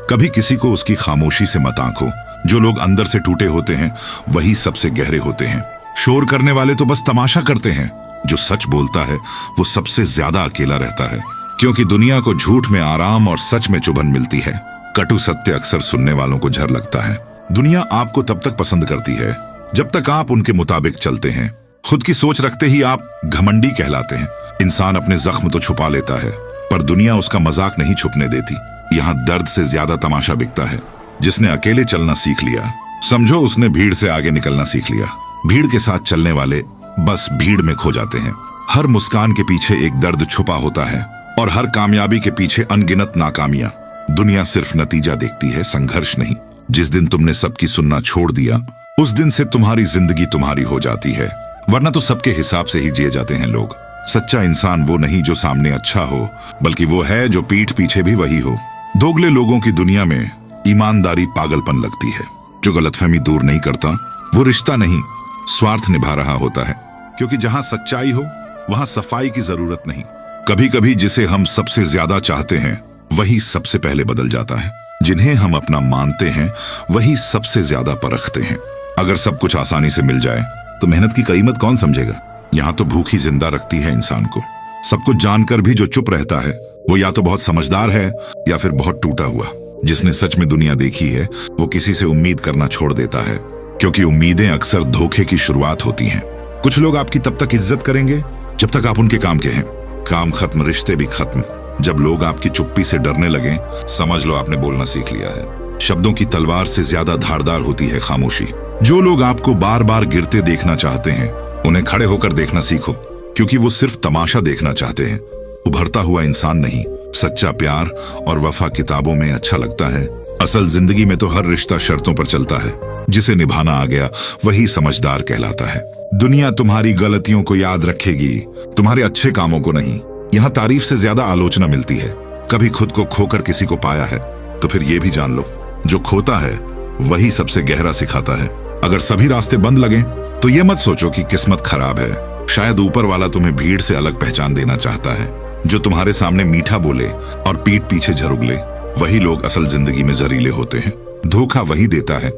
कभी किसी को उसकी खामोशी से मत आंको। जो लोग अंदर से टूटे होते हैं वही सबसे गहरे होते हैं। शोर करने वाले तो बस तमाशा करते हैं। जो सच बोलता है वो सबसे ज्यादा अकेला रहता है, क्योंकि दुनिया को झूठ में आराम और सच में चुभन मिलती है। कटु सत्य अक्सर सुनने वालों को झर लगता है। दुनिया आपको तब तक पसंद करती है जब तक आप उनके मुताबिक चलते हैं। खुद की सोच रखते ही आप घमंडी कहलाते हैं। इंसान अपने जख्म तो छुपा लेता है, पर दुनिया उसका मजाक नहीं छुपने देती। यहाँ दर्द से ज्यादा तमाशा बिकता है। जिसने अकेले चलना सीख लिया, समझो उसने भीड़ से आगे निकलना सीख लिया। भीड़ के साथ चलने वाले बस भीड़ में खो जाते हैं। हर मुस्कान के पीछे एक दर्द छुपा होता है और हर कामयाबी के पीछे अनगिनत नाकामियां। दुनिया सिर्फ नतीजा देखती है, संघर्ष नहीं। जिस दिन तुमने सबकी सुनना छोड़ दिया, उस दिन से तुम्हारी जिंदगी तुम्हारी हो जाती है, वरना तो सबके हिसाब से ही जिए जाते हैं लोग। सच्चा इंसान वो नहीं जो सामने अच्छा हो, बल्कि वो है जो पीठ पीछे भी वही हो। दोगले लोगों की दुनिया में ईमानदारी पागलपन लगती है। जो गलतफहमी दूर नहीं करता वो रिश्ता नहीं, स्वार्थ निभा रहा होता है। क्योंकि जहां सच्चाई हो वहां सफाई की जरूरत नहीं। कभी कभी जिसे हम सबसे ज्यादा चाहते हैं वही सबसे पहले बदल जाता है। जिन्हें हम अपना मानते हैं वही सबसे ज्यादा परखते हैं। अगर सब कुछ आसानी से मिल जाए तो मेहनत की कीमत कौन समझेगा। यहाँ तो भूख ही जिंदा रखती है इंसान को। सब कुछ जानकर भी जो चुप रहता है वो या तो बहुत समझदार है या फिर बहुत टूटा हुआ। जिसने सच में दुनिया देखी है वो किसी से उम्मीद करना छोड़ देता है, क्योंकि उम्मीदें अक्सर धोखे की शुरुआत होती हैं। कुछ लोग आपकी तब तक इज्जत करेंगे जब तक आप उनके काम के हैं। काम खत्म, रिश्ते भी खत्म। जब लोग आपकी चुप्पी से डरने लगे, समझ लो आपने बोलना सीख लिया है। शब्दों की तलवार से ज्यादा धारदार होती है खामोशी। जो लोग आपको बार बार गिरते देखना चाहते हैं, उन्हें खड़े होकर देखना सीखो, क्योंकि वो सिर्फ तमाशा देखना चाहते हैं, उभरता हुआ इंसान नहीं। सच्चा प्यार और वफा किताबों में अच्छा लगता है, असल जिंदगी में तो हर रिश्ता शर्तों पर चलता है। जिसे निभाना आ गया वही समझदार कहलाता है। दुनिया तुम्हारी गलतियों को याद रखेगी, तुम्हारे अच्छे कामों को नहीं। यहाँ तारीफ से ज्यादा आलोचना मिलती है। कभी खुद को खोकर किसी को पाया है तो फिर ये भी जान लो, जो खोता है वही सबसे गहरा सिखाता है। अगर सभी रास्ते बंद लगे तो ये मत सोचो कि किस्मत खराब है। शायद ऊपर वाला तुम्हें भीड़ से अलग पहचान देना चाहता है। जो तुम्हारे सामने मीठा बोले और पीठ पीछे झरुगले, वही लोग असल जिंदगी में जहरीले होते हैं। धोखा वही देता है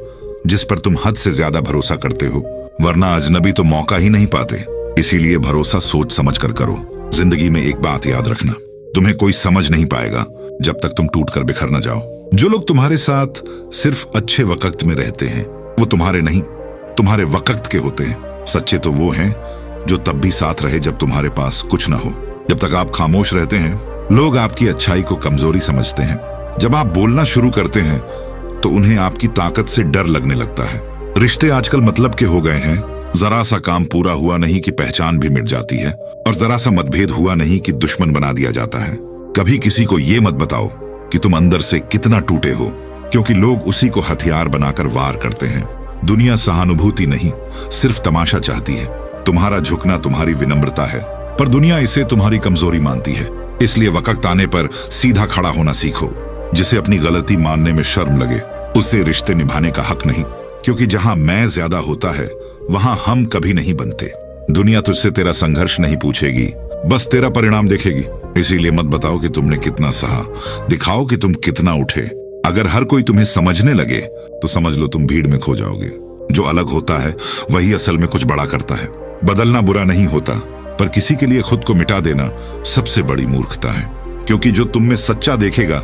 जिस पर तुम हद से ज्यादा भरोसा करते हो, वरना अजनबी तो मौका ही नहीं पाते। इसीलिए भरोसा सोच समझ कर करो। जिंदगी में एक बात याद रखना, तुम्हें कोई समझ नहीं पाएगा जब तक तुम टूट कर बिखर न जाओ। जो लोग तुम्हारे साथ सिर्फ अच्छे वक्त में रहते हैं वो तुम्हारे नहीं, तुम्हारे वक्त के होते हैं। सच्चे तो वो हैं जो तब भी साथ रहे जब तुम्हारे पास कुछ ना हो। जब तक आप खामोश रहते हैं, लोग आपकी अच्छाई को कमजोरी समझते हैं। जब आप बोलना शुरू करते हैं तो उन्हें आपकी ताकत से डर लगने लगता है। रिश्ते आजकल मतलब के हो गए हैं। जरा सा काम पूरा हुआ नहीं कि पहचान भी मिट जाती है, और जरा सा मतभेद हुआ नहीं कि दुश्मन बना दिया जाता है। कभी किसी को ये मत बताओ कि तुम अंदर से कितना टूटे हो, क्योंकि लोग उसी को हथियार बनाकर वार करते हैं। दुनिया सहानुभूति नहीं, सिर्फ तमाशा चाहती है। तुम्हारा झुकना तुम्हारी विनम्रता है, पर दुनिया इसे तुम्हारी कमजोरी मानती है। इसलिए वक्त आने पर सीधा खड़ा होना सीखो। जिसे अपनी गलती मानने में शर्म लगे, उसे रिश्ते निभाने का हक नहीं, क्योंकि जहां मैं ज्यादा होता है वहां हम कभी नहीं बनते। दुनिया तुझसे तेरा संघर्ष नहीं पूछेगी, बस तेरा परिणाम देखेगी। इसीलिए मत बताओ कि तुमने कितना सहा, दिखाओ कि तुम कितना उठे। अगर हर कोई तुम्हें समझने लगे तो समझ लो तुम भीड़ में खो जाओगे। जो अलग होता है वही असल में कुछ बड़ा करता है। बदलना बुरा नहीं होता, पर किसी के लिए खुद को मिटा देना सबसे बड़ी मूर्खता है। क्योंकि जो तुम में सच्चा देखेगा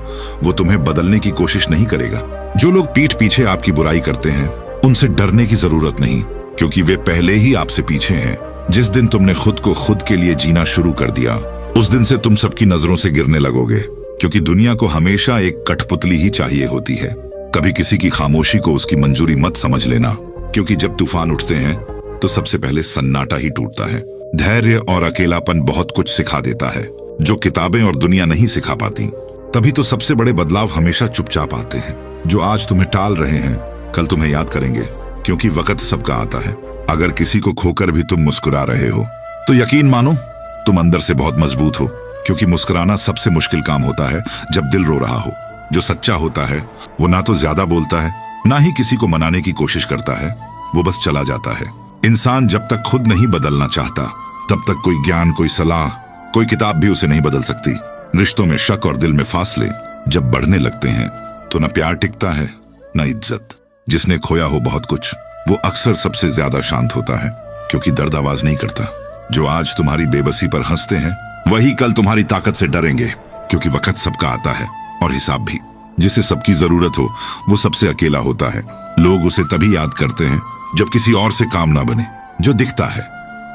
वो तुम्हें बदलने की कोशिश नहीं करेगा। जो लोग पीठ पीछे आपकी बुराई करते हैं उनसे डरने की जरूरत नहीं, क्योंकि वे पहले ही आपसे पीछे हैं। जिस दिन तुमने खुद को खुद के लिए जीना शुरू कर दिया, उस दिन से तुम सबकी नजरों से गिरने लगोगे। क्योंकि दुनिया को हमेशा एक कठपुतली ही चाहिए होती है। कभी किसी की खामोशी को उसकी मंजूरी मत समझ लेना, क्योंकि जब तूफान उठते हैं तो सबसे पहले सन्नाटा ही टूटता है। धैर्य और अकेलापन बहुत कुछ सिखा देता है, जो किताबें और दुनिया नहीं सिखा पाती। तभी तो सबसे बड़े बदलाव हमेशा चुपचाप आते हैं। जो आज तुम्हें टाल रहे हैं कल तुम्हें याद करेंगे, क्योंकि वक्त सबका आता है। अगर किसी को खोकर भी तुम मुस्कुरा रहे हो तो यकीन मानो तुम अंदर से बहुत मजबूत हो, क्योंकि मुस्कुराना सबसे मुश्किल काम होता है जब दिल रो रहा हो। जो सच्चा होता है वो ना तो ज्यादा बोलता है, ना ही किसी को मनाने की कोशिश करता है, वो बस चला जाता है। इंसान जब तक खुद नहीं बदलना चाहता तब तक कोई ज्ञान, कोई सलाह, कोई किताब भी उसे नहीं बदल सकती। रिश्तों में शक और दिल में फासले जब बढ़ने लगते हैं तो न प्यार टिकता है न इज्जत। जिसने खोया हो बहुत कुछ, वो अक्सर सबसे ज्यादा शांत होता है, क्योंकि दर्द आवाज नहीं करता। जो आज तुम्हारी बेबसी पर हंसते हैं, वही कल तुम्हारी ताकत से डरेंगे, क्योंकि वक्त सबका आता है और हिसाब भी। जिसे सबकी जरूरत हो, वो सबसे अकेला होता है। लोग उसे तभी याद करते हैं जब किसी और से काम ना बने। जो दिखता है,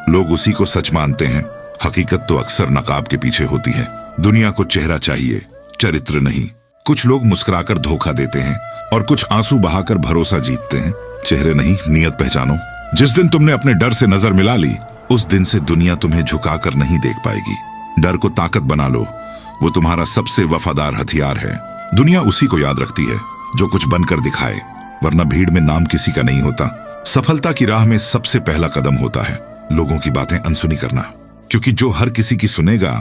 लोग उसी को सच मानते हैं। हकीकत तो अक्सर नकाब के पीछे होती है। दुनिया को चेहरा चाहिए, चरित्र नहीं। कुछ लोग मुस्कुराकर धोखा देते हैं और कुछ आंसू बहाकर भरोसा जीतते हैं। चेहरे नहीं, नियत पहचानो। जिस दिन तुमने अपने डर से नजर मिला ली, उस दिन से दुनिया तुम्हें झुकाकर नहीं देख पाएगी। डर को ताकत बना लो, वो तुम्हारा सबसे वफादार हथियार है। दुनिया उसी को याद रखती है जो कुछ बनकर दिखाए, वरना भीड़ में नाम किसी का नहीं होता। सफलता की राह में सबसे पहला कदम होता है लोगों की बातें अनसुनी करना, क्योंकि जो हर किसी की सुनेगा,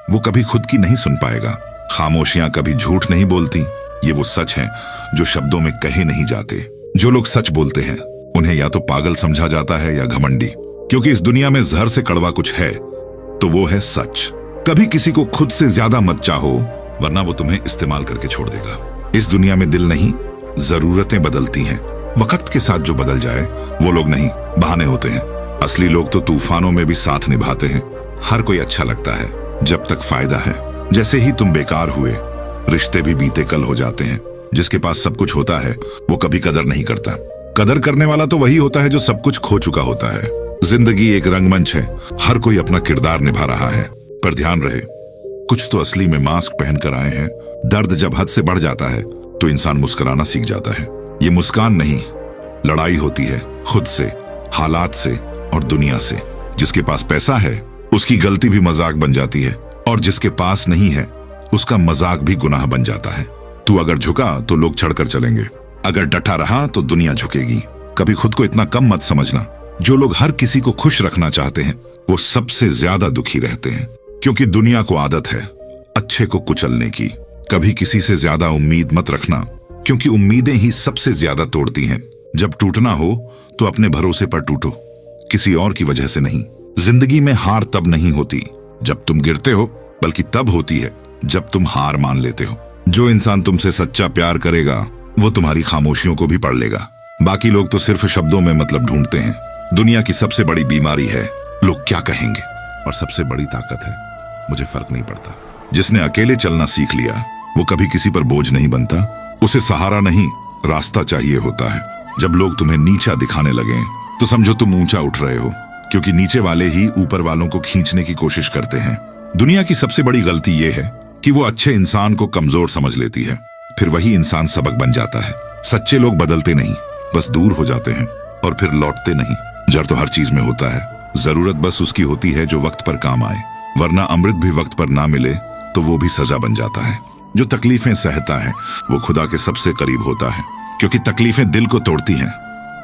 वो कभी खुद की नहीं सुन पाएगा। खामोशियां कभी झूठ नहीं बोलती, ये वो सच है जो शब्दों में कहे नहीं जाते। जो लोग सच बोलते हैं, उन्हें या तो पागल समझा जाता है या घमंडी, क्योंकि इस दुनिया में जहर से कड़वा कुछ है तो वो है सच। कभी किसी को खुद से ज्यादा मत चाहो, वरना वो तुम्हें इस्तेमाल करके छोड़ देगा। इस दुनिया में दिल नहीं, जरूरतें बदलती हैं। वक्त के साथ जो बदल जाए, वो लोग नहीं, बहाने होते हैं। असली लोग तो तूफानों में भी साथ निभाते हैं। हर कोई अच्छा लगता है जब तक फायदा है। जैसे ही तुम बेकार हुए, रिश्ते भी बीते कल हो जाते हैं। जिसके पास सब कुछ होता है, वो कभी कदर नहीं करता। कदर करने वाला तो वही होता है जो सब कुछ खो चुका होता है। जिंदगी एक रंगमंच है, हर कोई अपना किरदार निभा रहा है। पर ध्यान रहे, कुछ तो असली में मास्क पहनकर आए हैं। दर्द जब हद से बढ़ जाता है, तो इंसान मुस्कुराना सीख जाता है। ये मुस्कान नहीं, लड़ाई होती है खुद से, हालात से और दुनिया से। जिसके पास पैसा है, उसकी गलती भी मजाक बन जाती है, और जिसके पास नहीं है, उसका मजाक भी गुनाह बन जाता है। तू अगर झुका तो लोग चढ़कर चलेंगे, अगर डटा रहा तो दुनिया झुकेगी। कभी खुद को इतना कम मत समझना। जो लोग हर किसी को खुश रखना चाहते हैं, वो सबसे ज्यादा दुखी रहते हैं, क्योंकि दुनिया को आदत है अच्छे को कुचलने की। कभी किसी से ज्यादा उम्मीद मत रखना, क्योंकि उम्मीदें ही सबसे ज्यादा तोड़ती हैं। जब टूटना हो तो अपने भरोसे पर टूटो, किसी और की वजह से नहीं। जिंदगी में हार तब नहीं होती जब तुम गिरते हो, बल्कि तब होती है जब तुम हार मान लेते हो। जो इंसान तुमसे सच्चा प्यार करेगा, वो तुम्हारी खामोशियों को भी पढ़ लेगा। बाकी लोग तो सिर्फ शब्दों में मतलब ढूंढते हैं। दुनिया की सबसे बड़ी बीमारी है लोग क्या कहेंगे, और सबसे बड़ी ताकत है मुझे फर्क नहीं पड़ता। जिसने अकेले चलना सीख लिया, वो कभी किसी पर बोझ नहीं बनता। उसे सहारा नहीं, रास्ता चाहिए होता है। जब लोग तुम्हें नीचा दिखाने लगे, तो समझो तुम ऊंचा उठ रहे हो, क्योंकि नीचे वाले ही ऊपर वालों को खींचने की कोशिश करते हैं। दुनिया की सबसे बड़ी गलती यह है कि वो अच्छे इंसान को कमजोर समझ लेती है, फिर वही इंसान सबक बन जाता है। सच्चे लोग बदलते नहीं, बस दूर हो जाते हैं और फिर लौटते नहीं। जड़ तो हर चीज में होता है, जरूरत बस उसकी होती है जो वक्त पर काम आए। वरना अमृत भी वक्त पर ना मिले तो वो भी सजा बन जाता है। जो तकलीफें सहता है, वो खुदा के सबसे करीब होता है, क्योंकि तकलीफें दिल को तोड़ती हैं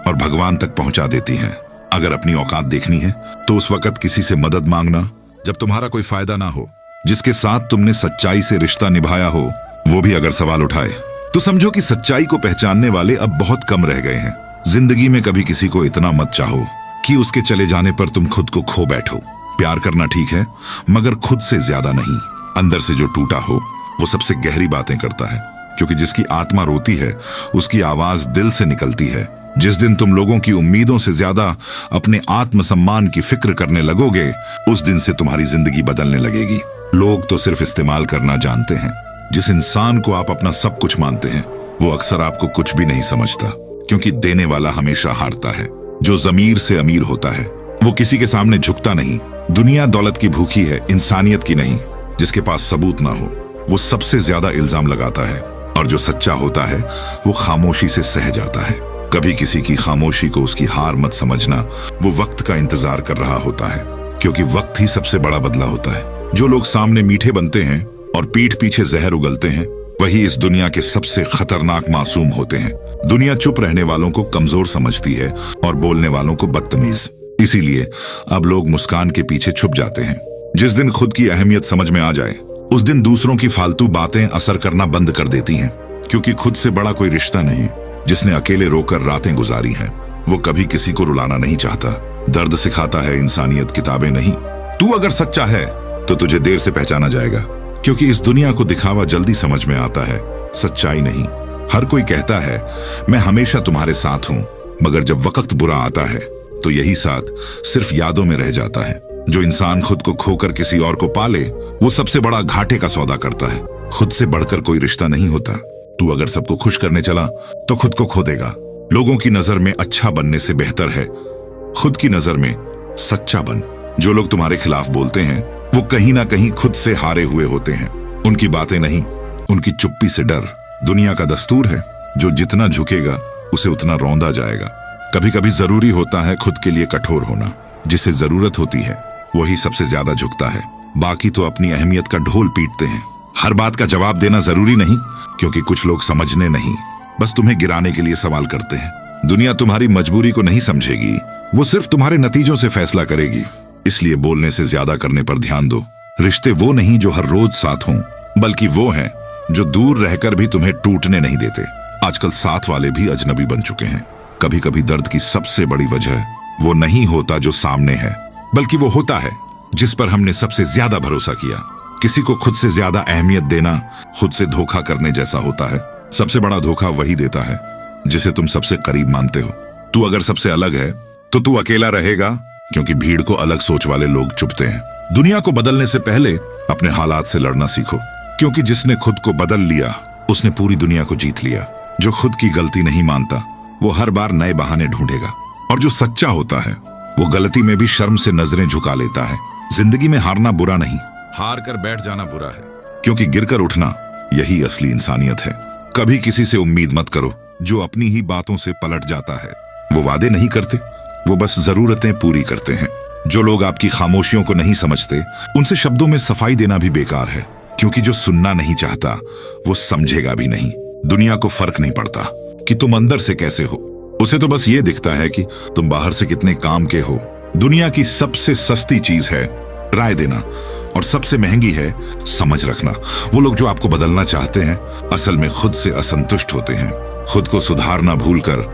और भगवान तक पहुंचा देती हैं। अगर अपनी औकात देखनी है, तो उस वक्त किसी से मदद मांगना जब तुम्हारा कोई फायदा ना हो। जिसके साथ तुमने सच्चाई से रिश्ता निभाया हो, वो भी अगर सवाल उठाए, तो समझो कि सच्चाई को पहचानने वाले अब बहुत कम रह गए हैं। जिंदगी में कभी किसी को इतना मत चाहो कि उसके चले जाने पर तुम खुद को खो बैठो। प्यार करना ठीक है, मगर खुद से ज्यादा नहीं। अंदर से जो टूटा हो, वो सबसे गहरी बातें करता है, क्योंकि जिसकी आत्मा रोती है, उसकी आवाज दिल से निकलती है। जिस दिन तुम लोगों की उम्मीदों से ज्यादा अपने आत्मसम्मान की फिक्र करने लगोगे, उस दिन से तुम्हारी जिंदगी बदलने लगेगी। लोग तो सिर्फ इस्तेमाल करना जानते हैं। जिस इंसान को आप अपना सब कुछ मानते हैं, वो अक्सर आपको कुछ भी नहीं समझता, क्योंकि देने वाला हमेशा हारता है। जो जमीर से अमीर होता है, वो किसी के सामने झुकता नहीं। दुनिया दौलत की भूखी है, इंसानियत की नहीं। जिसके पास सबूत ना हो, वो सबसे ज्यादा इल्जाम लगाता है, और जो सच्चा होता है, वो खामोशी से सह जाता है। कभी किसी की खामोशी को उसकी हार मत समझना। वो वक्त का इंतजार कर रहा होता है, क्योंकि वक्त ही सबसे बड़ा बदला होता है। जो लोग सामने मीठे बनते हैं और पीठ पीछे जहर उगलते हैं, वही इस दुनिया के सबसे खतरनाक मासूम होते हैं। दुनिया चुप रहने वालों को कमजोर समझती है और बोलने वालों को बदतमीज। इसीलिए अब लोग मुस्कान के पीछे छुप जाते हैं। जिस दिन खुद की अहमियत समझ में आ जाए, उस दिन दूसरों की फालतू बातें असर करना बंद कर देती हैं, क्योंकि खुद से बड़ा कोई रिश्ता नहीं। जिसने अकेले रोकर रातें गुजारी हैं, वो कभी किसी को रुलाना नहीं चाहता। दर्द सिखाता है, इंसानियत किताबें नहीं। तू अगर सच्चा है, तो तुझे देर से पहचाना जाएगा, क्योंकि इस दुनिया को दिखावा जल्दी समझ में आता है, सच्चाई नहीं। हर कोई कहता है मैं हमेशा तुम्हारे साथ हूं, मगर जब वक्त बुरा आता है तो यही साथ सिर्फ यादों में रह जाता है। जो इंसान खुद को खोकर किसी और को पाले, वो सबसे बड़ा घाटे का सौदा करता है। खुद से बढ़कर कोई रिश्ता नहीं होता। तू अगर सबको खुश करने चला तो खुद को खो देगा। लोगों की नजर में अच्छा बनने से बेहतर है खुद की नजर में सच्चा बन। जो लोग तुम्हारे खिलाफ बोलते हैं वो कहीं ना कहीं खुद से हारे हुए होते हैं। उनकी बातें नहीं, उनकी चुप्पी से डर। दुनिया का दस्तूर है, जो जितना झुकेगा उसे उतना रौंदा जाएगा। कभी कभी जरूरी होता है खुद के लिए कठोर होना। जिसे जरूरत होती है वही सबसे ज्यादा झुकता है। बाकी तो अपनी अहमियत का ढोल पीटते हैं। हर बात का जवाब देना जरूरी नहीं, क्योंकि कुछ लोग समझने नहीं, बस तुम्हें गिराने के लिए सवाल करते हैं। दुनिया तुम्हारी मजबूरी को नहीं समझेगी, वो सिर्फ तुम्हारे नतीजों से फैसला करेगी। इसलिए बोलने से ज्यादा करने पर ध्यान दो। रिश्ते वो नहीं जो हर रोज साथ हों, बल्कि वो हैं जो दूर रहकर भी तुम्हें टूटने नहीं देते। आजकल साथ वाले भी अजनबी बन चुके हैं। कभी कभी दर्द की सबसे बड़ी वजह वो नहीं होता जो सामने है, बल्कि वो होता है जिस पर हमने सबसे ज्यादा भरोसा किया। किसी को खुद से ज्यादा अहमियत देना खुद से धोखा करने जैसा होता है। सबसे बड़ा धोखा वही देता है जिसे तुम सबसे करीब मानते हो। तू अगर सबसे अलग है तो तू अकेला रहेगा, क्योंकि भीड़ को अलग सोच वाले लोग चुभते हैं। दुनिया को बदलने से पहले अपने हालात से लड़ना सीखो, क्योंकि जिसने खुद को बदल लिया उसने पूरी दुनिया को जीत लिया। जो खुद की गलती नहीं मानता वो हर बार नए बहाने ढूंढेगा, और जो सच्चा होता है वो गलती में भी शर्म से नजरें झुका लेता है। जिंदगी में हारना बुरा नहीं, हार कर बैठ जाना बुरा है, क्योंकि गिरकर उठना यही असली इंसानियत है। कभी किसी से उम्मीद मत करो जो अपनी ही बातों से पलट जाता है। वो वादे नहीं करते, वो बस जरूरतें पूरी करते हैं। जो लोग आपकी खामोशियों को नहीं समझते, उनसे शब्दों में सफाई देना भी बेकार है, क्योंकि जो सुनना नहीं चाहता वो समझेगा भी नहीं। दुनिया को फर्क नहीं पड़ता कि तुम अंदर से कैसे हो, उसे तो बस ये दिखता है कि तुम बाहर से कितने काम के हो। दुनिया की सबसे सस्ती चीज है राय देना, और सबसे महंगी है समझ रखना। वो लोग जो आपको बदलना चाहते हैं असल में खुद से असंतुष्ट होते हैं। खुद को सुधारना भूलकर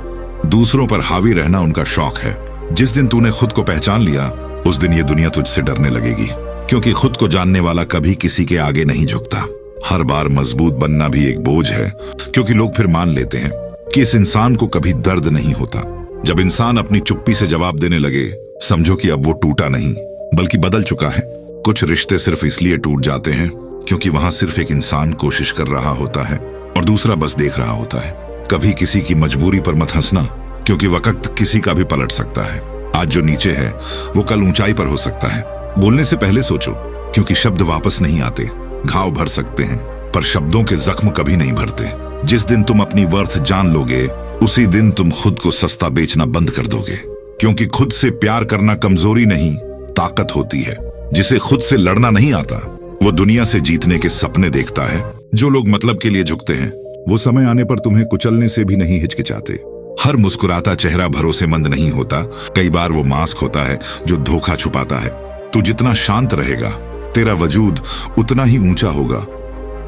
दूसरों पर हावी रहना उनका शौक है। जिस दिन तूने खुद को पहचान लिया उस दिन ये दुनिया तुझसे डरने लगेगी, क्योंकि खुद को जानने वाला कभी किसी के आगे नहीं झुकता। हर बार मजबूत बनना भी एक बोझ है, क्योंकि लोग फिर मान लेते हैं कि इस इंसान को कभी दर्द नहीं होता। जब इंसान अपनी चुप्पी से जवाब देने लगे, समझो कि अब वो टूटा नहीं बल्कि बदल चुका है। कुछ रिश्ते सिर्फ इसलिए टूट जाते हैं क्योंकि वहां सिर्फ एक इंसान कोशिश कर रहा होता है और दूसरा बस देख रहा होता है। कभी किसी की मजबूरी पर मत हंसना, क्योंकि वक्त किसी का भी पलट सकता है। आज जो नीचे है वो कल ऊंचाई पर हो सकता है। बोलने से पहले सोचो, क्योंकि शब्द वापस नहीं आते। घाव भर सकते हैं पर शब्दों के जख्म कभी नहीं भरते। जिस दिन तुम अपनी वर्थ जान लोगे उसी दिन तुम खुद को सस्ता बेचना बंद कर दोगे, क्योंकि खुद से प्यार करना कमजोरी नहीं ताकत होती है। जिसे खुद से लड़ना नहीं आता वो दुनिया से जीतने के सपने देखता है। जो लोग मतलब के लिए झुकते हैं वो समय आने पर तुम्हें कुचलने से भी नहीं हिचकिचाते। हर मुस्कुराता चेहरा भरोसेमंद नहीं होता, कई बार वो मास्क होता है जो धोखा छुपाता है। तू जितना शांत रहेगा तेरा वजूद उतना ही ऊंचा होगा,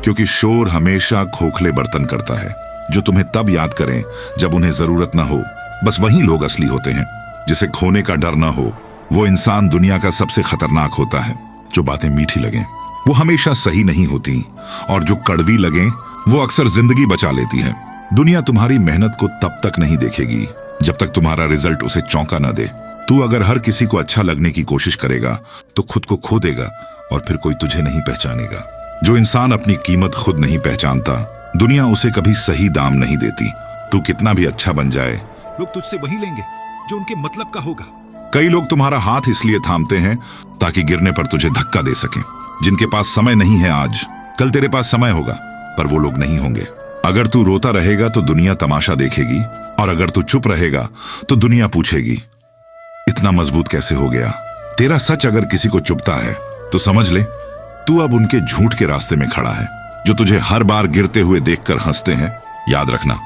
क्योंकि शोर हमेशा खोखले बर्तन करता है। जो तुम्हें तब याद करें जब उन्हें जरूरत ना हो, बस वही लोग असली होते हैं। जिसे खोने का डर ना हो वो इंसान दुनिया का सबसे खतरनाक होता है। जो बातें मीठी लगें वो हमेशा सही नहीं होती, और जो कड़वी लगें वो अक्सर जिंदगी बचा लेती है। दुनिया तुम्हारी मेहनत को तब तक नहीं देखेगी जब तक तुम्हारा रिजल्ट उसे चौंका न दे। तू अगर हर किसी को अच्छा लगने की कोशिश करेगा तो खुद को खो देगा और फिर कोई तुझे नहीं पहचानेगा। जो इंसान अपनी कीमत खुद नहीं पहचानता, दुनिया उसे कभी सही दाम नहीं देती। तू कितना भी अच्छा बन जाए, लोग तुझसे वही लेंगे जो उनके मतलब का होगा। कई लोग तुम्हारा हाथ इसलिए थामते हैं ताकि गिरने पर तुझे धक्का दे सकें। जिनके पास समय नहीं है आज, कल तेरे पास समय होगा, पर वो लोग नहीं होंगे। अगर तू रोता रहेगा तो दुनिया तमाशा देखेगी, और अगर तू चुप रहेगा तो दुनिया पूछेगी इतना मजबूत कैसे हो गया। तेरा सच अगर किसी को चुभता है तो समझ ले तू अब उनके झूठ के रास्ते में खड़ा है। जो तुझे हर बार गिरते हुए देखकर हंसते हैं, याद रखना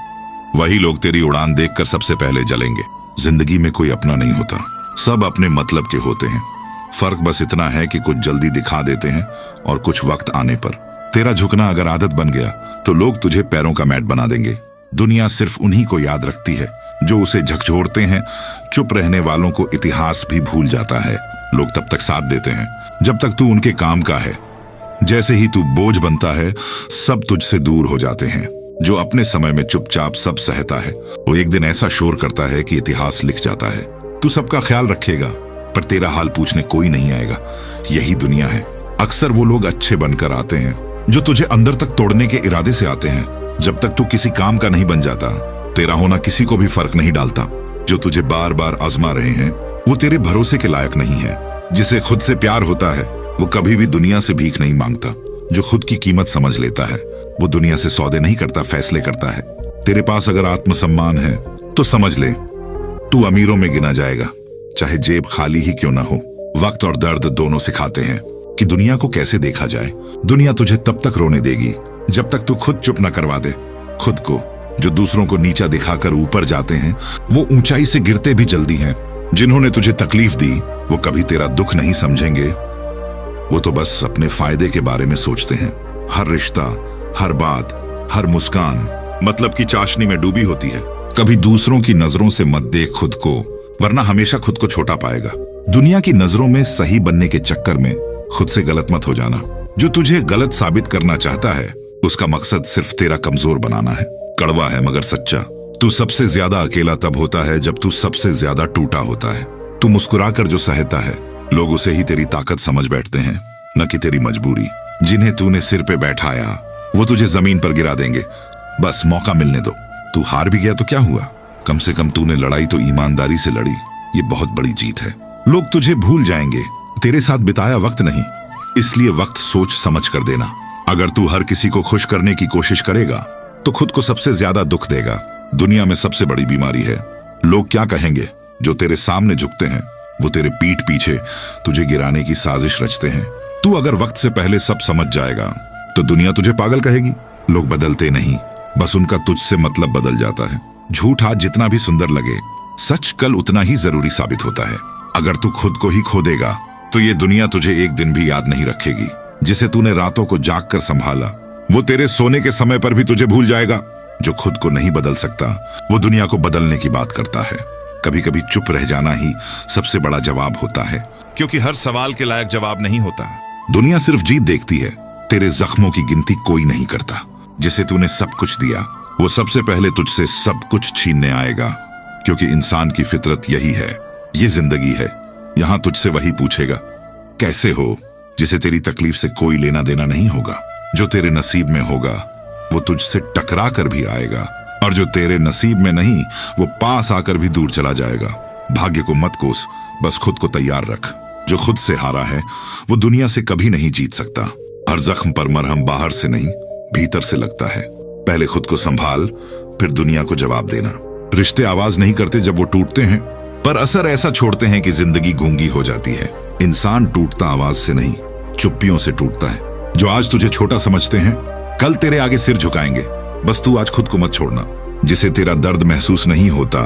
वही लोग तेरी उड़ान देखकर सबसे पहले जलेंगे। जिंदगी में कोई अपना नहीं होता, सब अपने मतलब के होते हैं। फर्क बस इतना है कि कुछ जल्दी दिखा देते हैं और कुछ वक्त आने पर। तेरा झुकना अगर आदत बन गया तो लोग तुझे पैरों का मैट बना देंगे। दुनिया सिर्फ उन्हीं को याद रखती है जो उसे झकझोरते हैं। चुप रहने वालों को इतिहास भी भूल जाता है। लोग तब तक साथ देते हैं जब तक तू उनके काम का है। जैसे ही तू बोझ बनता है सब तुझसे दूर हो जाते हैं। जो अपने समय में चुपचाप सब सहता है, वो एक दिन ऐसा शोर करता है कि इतिहास लिख जाता है। तू सबका ख्याल रखेगा, पर तेरा हाल पूछने कोई नहीं आएगा। यही दुनिया है। अक्सर वो लोग अच्छे बनकर आते हैं जो तुझे अंदर तक तोड़ने के इरादे से आते हैं। जब तक तू किसी काम का नहीं बन जाता, तेरा होना किसी को भी फर्क नहीं डालता। जो तुझे बार बार आजमा रहे हैं, वो तेरे भरोसे के लायक नहीं है। जिसे खुद से प्यार होता है, वो कभी भी दुनिया से भीख नहीं मांगता। जो खुद की कीमत समझ लेता है, वो दुनिया से सौदे नहीं करता, फैसले करता है। तेरे पास अगर आत्मसम्मान है तो समझ ले, तू अमीरों में गिना जाएगा, चाहे जेब खाली ही क्यों ना हो। वक्त और दर्द दोनों सिखाते हैं कि दुनिया को कैसे देखा जाए। दुनिया तुझे तब तक रोने देगी जब तक तू खुद चुप न करवा दे खुद को। जो दूसरों को नीचा दिखाकर ऊपर जाते हैं, वो ऊंचाई से गिरते भी जल्दी हैं। जिन्होंने तुझे तकलीफ दी, वो कभी तेरा दुख नहीं समझेंगे। वो तो बस अपने फायदे के बारे में सोचते हैं। हर रिश्ता, हर बात, हर मुस्कान मतलब की चाशनी में डूबी होती है। कभी दूसरों की नजरों से मत देख खुद को, वरना हमेशा खुद को छोटा पाएगा। दुनिया की नजरों में सही बनने के चक्कर में खुद से गलत मत हो जाना। जो तुझे गलत साबित करना चाहता है, उसका मकसद सिर्फ तेरा कमजोर बनाना है। कड़वा है मगर सच्चा। तू सबसे ज्यादा अकेला तब होता है जब तू सबसे ज्यादा टूटा होता है। तू मुस्कुराकर जो सहता है, लोग उसे ही तेरी ताकत समझ बैठते हैं, न कि तेरी मजबूरी। जिन्हें तूने सिर पे बैठाया, वो तुझे जमीन पर गिरा देंगे। बस मौका मिलने दो। तू हार भी गया तो क्या हुआ, कम से कम तूने लड़ाई तो ईमानदारी से लड़ी। ये बहुत बड़ी जीत है। लोग तुझे भूल जाएंगे, तेरे साथ बिताया वक्त नहीं। इसलिए वक्त सोच समझ कर देना। अगर तू हर किसी को खुश करने की कोशिश करेगा, तो खुद को सबसे ज्यादा दुख देगा। दुनिया में सबसे बड़ी बीमारी है लोग क्या कहेंगे। जो तेरे सामने झुकते हैं, वो तेरे पीठ पीछे तुझे गिराने की साजिश रचते हैं। तू अगर वक्त से पहले सब समझ जाएगा, तो दुनिया तुझे पागल कहेगी। लोग बदलते नहीं, बस उनका तुझसे मतलब बदल जाता है। झूठ आज जितना भी सुंदर लगे, सच कल उतना ही जरूरी साबित होता है। अगर तू खुद को ही खो देगा, तो ये दुनिया तुझे एक दिन भी याद नहीं रखेगी। जिसे तूने रातों को जाग कर संभाला, वो तेरे सोने के समय पर भी तुझे भूल जाएगा। जो खुद को नहीं बदल सकता, वो दुनिया को बदलने की बात करता है। कभी कभी चुप रह जाना ही सबसे बड़ा जवाब होता है, क्योंकि हर सवाल के लायक जवाब नहीं होता। दुनिया सिर्फ जीत देखती है, तेरे जख्मों की गिनती कोई नहीं करता। जिसे तूने सब कुछ दिया, वो सबसे पहले तुझसे सब कुछ छीनने आएगा। क्योंकि इंसान की फितरत यही है, ये जिंदगी है। यहां तुझसे वही पूछेगा, कैसे हो, जिसे तेरी तकलीफ से कोई लेना देना नहीं होगा। जो तेरे नसीब में होगा, वो तुझसे टकरा कर भी आएगा, और जो तेरे नसीब में नहीं, वो पास आकर भी दूर चला जाएगा। भाग्य को मत कोस, बस खुद को तैयार रख। जो खुद से हारा है, वो दुनिया से कभी नहीं जीत सकता। हर जख्म पर मरहम बाहर से नहीं, भीतर से लगता है। पहले खुद को संभाल, फिर दुनिया को जवाब देना। रिश्ते आवाज नहीं करते जब वो टूटते हैं, पर असर ऐसा छोड़ते हैं कि जिंदगी गूंगी हो जाती है। इंसान टूटता आवाज से नहीं, चुप्पियों से टूटता है। जो आज तुझे छोटा समझते हैं, कल तेरे आगे सिर झुकाएंगे। बस तू आज खुद को मत छोड़ना। जिसे तेरा दर्द महसूस नहीं होता,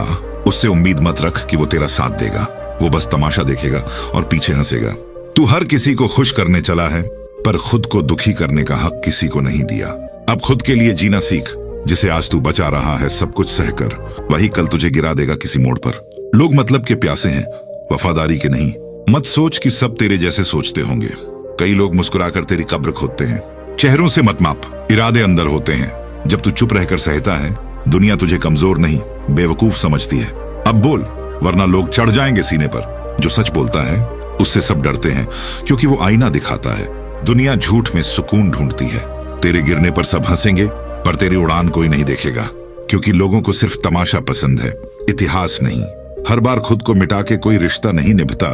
उससे उम्मीद मत रख कि वो तेरा साथ देगा। वो बस तमाशा देखेगा और पीछे हंसेगा। तू हर किसी को खुश करने चला है, पर खुद को दुखी करने का हक किसी को नहीं दिया। अब खुद के लिए जीना सीख। जिसे आज तू बचा रहा है सब कुछ सहकर, वही कल तुझे गिरा देगा किसी मोड़ पर। लोग मतलब के प्यासे हैं, वफादारी के नहीं। मत सोच कि सब तेरे जैसे सोचते होंगे। कई लोग मुस्कुराकर तेरी कब्र खोदते हैं। चेहरों से मत माप, इरादे अंदर होते हैं। जब तू चुप रहकर सहता है, दुनिया तुझे कमजोर नहीं, बेवकूफ समझती है। अब बोल, वरना लोग चढ़ जाएंगे सीने पर। जो सच बोलता है, उससे सब डरते हैं, क्योंकि वो आईना दिखाता है। दुनिया झूठ में सुकून ढूंढती है। तेरे गिरने पर सब हंसेंगे, पर तेरी उड़ान कोई नहीं देखेगा, क्योंकि लोगों को सिर्फ तमाशा पसंद है, इतिहास नहीं। हर बार खुद को मिटा के कोई रिश्ता नहीं निभता।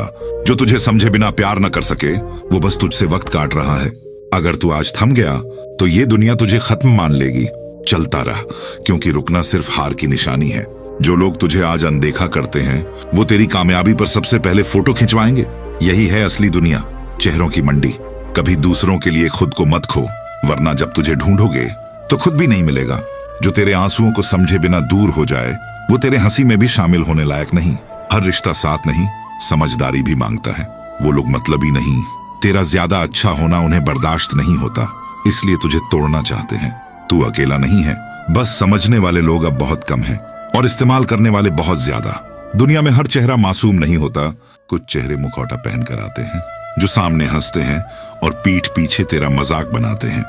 जो तुझे समझे बिना प्यार न कर सके, वो बस तुझसे वक्त काट रहा है। अगर तू आज थम गया, तो ये दुनिया तुझे खत्म मान लेगी। चलता रह, क्योंकि रुकना सिर्फ हार की निशानी है। जो लोग तुझे आज अनदेखा करते हैं, वो तेरी कामयाबी पर सबसे पहले फोटो खिंचवाएंगे। यही है असली दुनिया, चेहरों की मंडी। कभी दूसरों के लिए खुद को मत खो, वरना जब तुझे ढूंढोगे तो खुद भी नहीं मिलेगा। जो तेरे आंसुओं को समझे बिना दूर हो जाए, वो तेरे हंसी में भी शामिल होने लायक नहीं। हर रिश्ता साथ नहीं, समझदारी भी मांगता है। वो लोग मतलबी नहीं, तेरा ज्यादा अच्छा होना उन्हें बर्दाश्त नहीं होता, इसलिए तुझे तोड़ना चाहते हैं। तू अकेला नहीं है, बस समझने वाले लोग अब बहुत कम हैं और इस्तेमाल करने वाले बहुत ज्यादा। दुनिया में हर चेहरा मासूम नहीं होता। कुछ चेहरे मुखौटा पहनकर आते हैं, जो सामने हंसते हैं और पीठ पीछे तेरा मजाक बनाते हैं।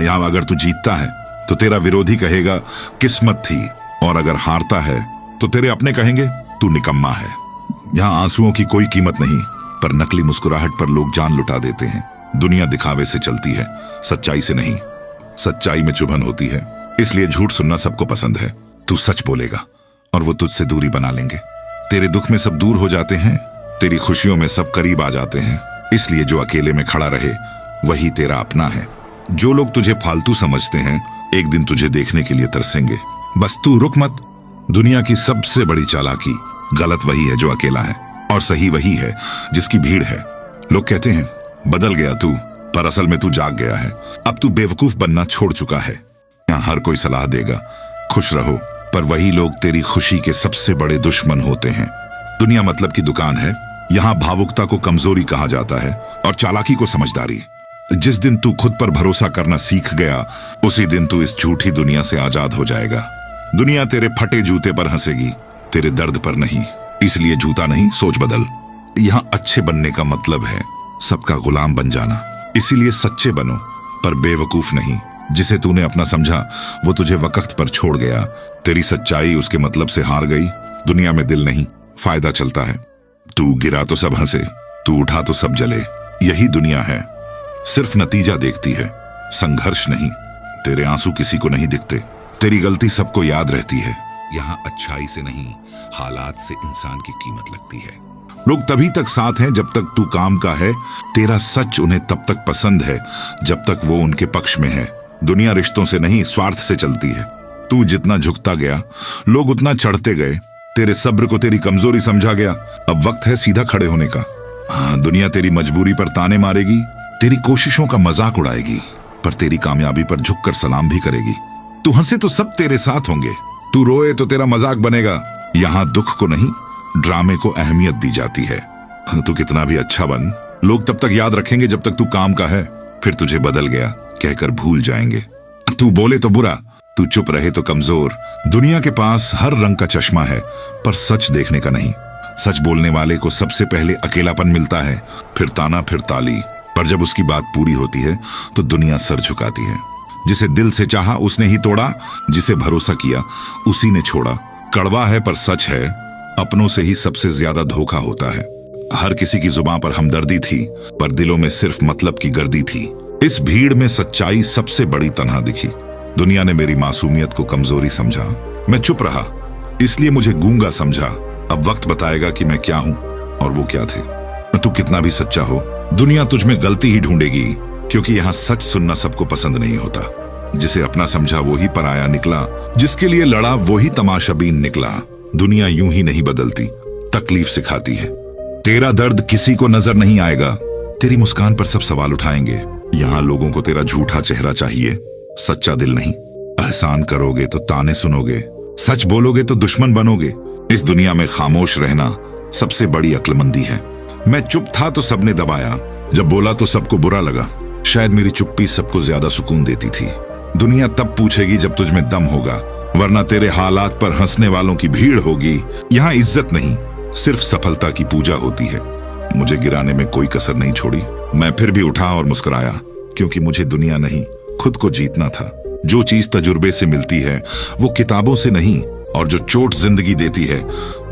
यहाँ अगर तू जीतता है, तो तेरा विरोधी कहेगा किस्मत थी, और अगर हारता है तो तेरे अपने कहेंगे तू निकम्मा है। यहाँ आंसुओं की कोई कीमत नहीं, पर नकली मुस्कुराहट पर लोग जान लुटा देते हैं। दुनिया दिखावे से चलती है, सच्चाई से नहीं। सच्चाई में चुभन होती है, इसलिए झूठ सुनना सबको पसंद है। तू सच बोलेगा और वो तुझसे दूरी बना लेंगे। तेरे दुख में सब दूर हो जाते हैं, तेरी खुशियों में सब करीब आ जाते हैं। इसलिए जो अकेले में खड़ा रहे वही तेरा अपना है। जो लोग तुझे फालतू समझते हैं एक दिन तुझे देखने के लिए तरसेंगे। बस तू रुक मत। दुनिया की सबसे बड़ी चालाकी, गलत वही है जो अकेला है और सही वही है जिसकी भीड़ है। लोग कहते हैं बदल गया तू, पर असल में तू जाग गया है। अब तू बेवकूफ बनना छोड़ चुका है। यहाँ हर कोई सलाह देगा खुश रहो, पर वही लोग तेरी खुशी के सबसे बड़े दुश्मन होते हैं। दुनिया मतलब की दुकान है। यहाँ भावुकता को कमजोरी कहा जाता है और चालाकी को समझदारी। जिस दिन तू खुद पर भरोसा करना सीख गया, उसी दिन तू इस झूठी दुनिया से आजाद हो जाएगा। दुनिया तेरे फटे जूते पर हंसेगी, तेरे दर्द पर नहीं। इसलिए जूता नहीं, सोच बदल। यहाँ अच्छे बनने का मतलब है सबका गुलाम बन जाना। इसीलिए सच्चे बनो, पर बेवकूफ नहीं। जिसे तूने अपना समझा वो तुझे वक्त पर छोड़ गया। तेरी सच्चाई उसके मतलब से हार गई। दुनिया में दिल नहीं, फायदा चलता है। तू गिरा तो सब हंसे, तू उठा तो सब जले। यही दुनिया है, सिर्फ नतीजा देखती है, संघर्ष नहीं। तेरे आंसू किसी को नहीं दिखते, तेरी गलती सबको याद रहती है। यहाँ अच्छाई से नहीं, हालात से इंसान की कीमत लगती है। लोग तभी तक साथ हैं जब तक तू काम का है। तेरा सच उन्हें तब तक पसंद है जब तक वो उनके पक्ष में है। दुनिया रिश्तों से नहीं, स्वार्थ से चलती है। तू जितना झुकता गया लोग उतना चढ़ते गए। तेरे सब्र को तेरी कमजोरी समझा गया। अब वक्त है सीधा खड़े होने का। हाँ, दुनिया तेरी मजबूरी पर ताने मारेगी, तेरी कोशिशों का मजाक उड़ाएगी, पर तेरी कामयाबी पर झुककर सलाम भी करेगी। तू हंसे तो सब तेरे साथ होंगे, तू रोए तो तेरा मजाक बनेगा। यहाँ दुख को नहीं, ड्रामे को अहमियत दी जाती है। तू कितना भी अच्छा बन, लोग तब तक याद रखेंगे जब तक तू काम का है। फिर तुझे बदल गया कहकर भूल जाएंगे। तू बोले तो बुरा, तू चुप रहे तो कमजोर। दुनिया के पास हर रंग का चश्मा है, पर सच देखने का नहीं। सच बोलने वाले को सबसे पहले अकेलापन मिलता है, फिर ताना, फिर ताली। पर जब उसकी बात पूरी होती है तो दुनिया सर झुकाती है। जिसे दिल से चाहा उसने ही तोड़ा, जिसे भरोसा किया उसी ने छोड़ा। कड़वा है पर सच है, अपनों से ही सबसे ज्यादा धोखा होता है। हर किसी की जुबान पर हमदर्दी थी, पर दिलों में सिर्फ मतलब की गर्दी थी। इस भीड़ में सच्चाई सबसे बड़ी तन्हा दिखी। दुनिया ने मेरी मासूमियत को कमजोरी समझा। मैं चुप रहा, इसलिए मुझे गूंगा समझा। अब वक्त बताएगा कि मैं क्या हूं और वो क्या थे। तू कितना भी सच्चा हो, दुनिया तुझ में गलती ही ढूंढेगी, क्योंकि यहाँ सच सुनना सबको पसंद नहीं होता। जिसे अपना समझा वो ही पराया निकला, जिसके लिए लड़ा वो ही तमाशाबीन निकला। दुनिया यूं ही नहीं बदलती, तकलीफ सिखाती है। तेरा दर्द किसी को नजर नहीं आएगा, तेरी मुस्कान पर सब सवाल उठाएंगे। यहाँ लोगों को तेरा झूठा चेहरा चाहिए, सच्चा दिल नहीं। एहसान करोगे तो ताने सुनोगे, सच बोलोगे तो दुश्मन बनोगे। इस दुनिया में खामोश रहना सबसे बड़ी अक्लमंदी है। मैं चुप था तो सबने दबाया, जब बोला तो सबको बुरा लगा। शायद मेरी चुप्पी सबको ज्यादा सुकून देती थी। दुनिया तब पूछेगी जब तुझ में दम होगा, वरना तेरे हालात पर हंसने वालों की भीड़ होगी। यहाँ इज्जत नहीं, सिर्फ सफलता की पूजा होती है। मुझे गिराने में कोई कसर नहीं छोड़ी, मैं फिर भी उठा और मुस्कुराया, क्योंकि मुझे दुनिया नहीं खुद को जीतना था। जो चीज तजुर्बे से मिलती है वो किताबों से नहीं, और जो चोट जिंदगी देती है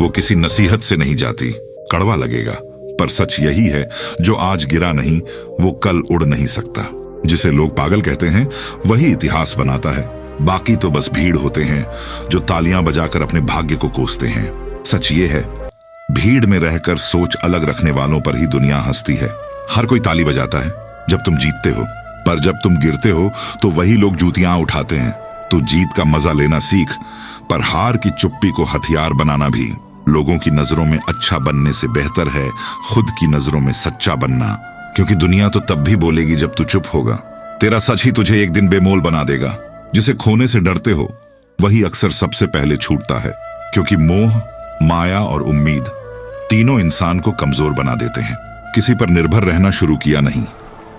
वो किसी नसीहत से नहीं जाती। कड़वा लगेगा, पर सच यही है, जो आज गिरा नहीं वो कल उड़ नहीं सकता। जिसे लोग पागल कहते हैं वही इतिहास बनाता है। बाकी तो बस भीड़ होते हैं जो तालियां बजाकर अपने भाग्य को कोसते हैं। सच ये है, भीड़ में रहकर सोच अलग रखने वालों पर ही दुनिया हंसती है। हर कोई ताली बजाता है जब तुम जीतते हो, पर जब तुम गिरते हो तो वही लोग जूतियां उठाते हैं। तो जीत का मजा लेना सीख, पर हार की चुप्पी को हथियार बनाना भी। लोगों की नजरों में अच्छा बनने से बेहतर है खुद की नजरों में सच्चा बनना, क्योंकि दुनिया तो तब भी बोलेगी जब तू चुप होगा। तेरा सच ही तुझे एक दिन बेमोल बना देगा। जिसे खोने से डरते हो वही अक्सर सबसे पहले छूटता है, क्योंकि मोह, माया और उम्मीद तीनों इंसान को कमजोर बना देते हैं। किसी पर निर्भर रहना शुरू किया नहीं,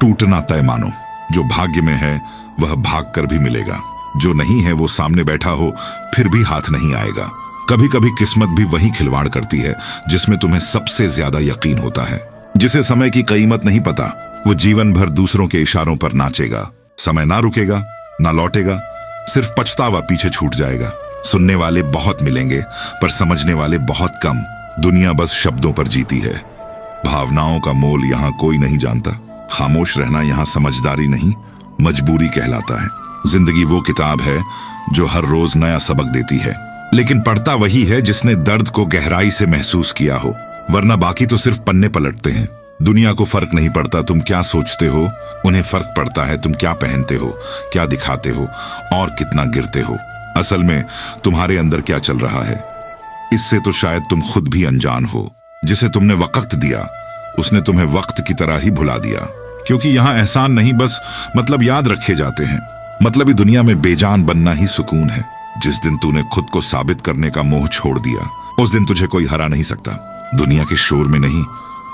टूटना तय मानो। जो भाग्य में है वह भाग कर भी मिलेगा, जो नहीं है वो सामने बैठा हो फिर भी हाथ नहीं आएगा। कभी कभी किस्मत भी वही खिलवाड़ करती है जिसमें तुम्हें सबसे ज्यादा यकीन होता है। जिसे समय की कीमत नहीं पता वो जीवन भर दूसरों के इशारों पर नाचेगा। समय ना रुकेगा, ना लौटेगा, सिर्फ पछतावा पीछे छूट जाएगा। सुनने वाले बहुत मिलेंगे पर समझने वाले बहुत कम। दुनिया बस शब्दों पर जीती है, भावनाओं का मोल यहाँ कोई नहीं जानता। खामोश रहना यहाँ समझदारी नहीं, मजबूरी कहलाता है। जिंदगी वो किताब है जो हर रोज नया सबक देती है, लेकिन पढ़ता वही है जिसने दर्द को गहराई से महसूस किया हो, वरना बाकी तो सिर्फ पन्ने पलटते हैं। दुनिया को फर्क नहीं पड़ता तुम क्या सोचते हो, उन्हें फर्क पड़ता है तुम क्या पहनते हो, क्या दिखाते हो और कितना गिरते हो। असल में तुम्हारे अंदर क्या चल रहा है, इससे तो शायद तुम खुद भी अनजान हो। जिसे तुमने वक्त दिया उसने तुम्हें वक्त की तरह ही भुला दिया, क्योंकि यहाँ एहसान नहीं बस मतलब याद रखे जाते हैं। मतलबी दुनिया में बेजान बनना ही सुकून है। जिस दिन तूने खुद को साबित करने का मोह छोड़ दिया, उस दिन तुझे कोई हरा नहीं सकता। दुनिया के शोर में नहीं,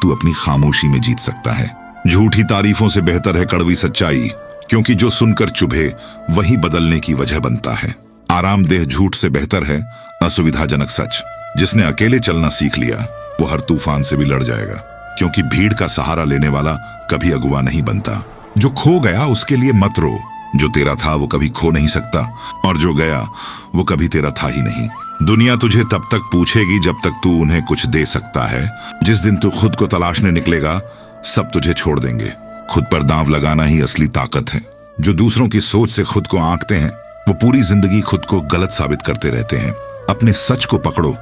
तू अपनी खामोशी में जीत सकता है। झूठी तारीफों से बेहतर है कड़वी सच्चाई, क्योंकि जो सुनकर चुभे वही बदलने की वजह बनता है। आरामदेह झूठ से बेहतर है असुविधाजनक सच। जिसने अकेले चलना सीख लिया वो हर तूफान से भी लड़ जाएगा, क्योंकि भीड़ का सहारा लेने वाला कभी अगुवा नहीं बनता। जो खो गया उसके लिए मत रो, जो तेरा था वो कभी खो नहीं सकता, और जो गया वो कभी तेरा था ही नहीं। दुनिया तुझे तब तक पूछेगी जब तक तू उन्हें कुछ दे सकता है। जिस दिन तू खुद को तलाशने निकलेगा सब तुझे छोड़ देंगे। खुद पर दांव लगाना ही असली ताकत है। जो दूसरों की सोच से खुद को आंकते हैं वो पूरी जिंदगी खुद को गलत साबित करते रहते हैं। अपने सच को पकड़ो,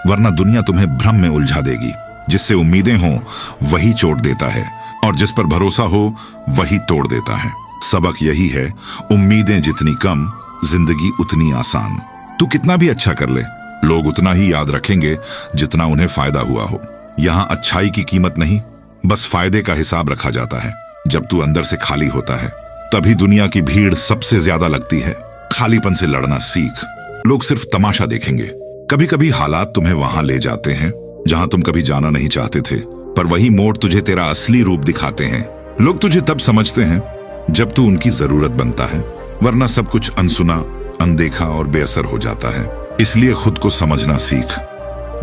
वरना दुनिया तुम्हें भ्रम में उलझा देगी। जिससे उम्मीदें हों वही चोट देता है, और जिस पर भरोसा हो वही तोड़ देता है। सबक यही है, उम्मीदें जितनी कम जिंदगी उतनी आसान। तू कितना भी अच्छा कर ले, लोग उतना ही याद रखेंगे जितना उन्हें फायदा हुआ हो। यहाँ अच्छाई की कीमत नहीं, बस फायदे का हिसाब रखा जाता है। जब तू अंदर से खाली होता है तभी दुनिया की भीड़ सबसे ज्यादा लगती है। खालीपन से लड़ना सीख, लोग सिर्फ तमाशा देखेंगे। कभी कभी हालात तुम्हें वहां ले जाते हैं जहां तुम कभी जाना नहीं चाहते थे, पर वही मोड़ तुझे तेरा असली रूप दिखाते हैं। लोग तुझे तब समझते हैं जब तू उनकी जरूरत बनता है, वरना सब कुछ अनसुना, अनदेखा और बेअसर हो जाता है। इसलिए खुद को समझना सीख।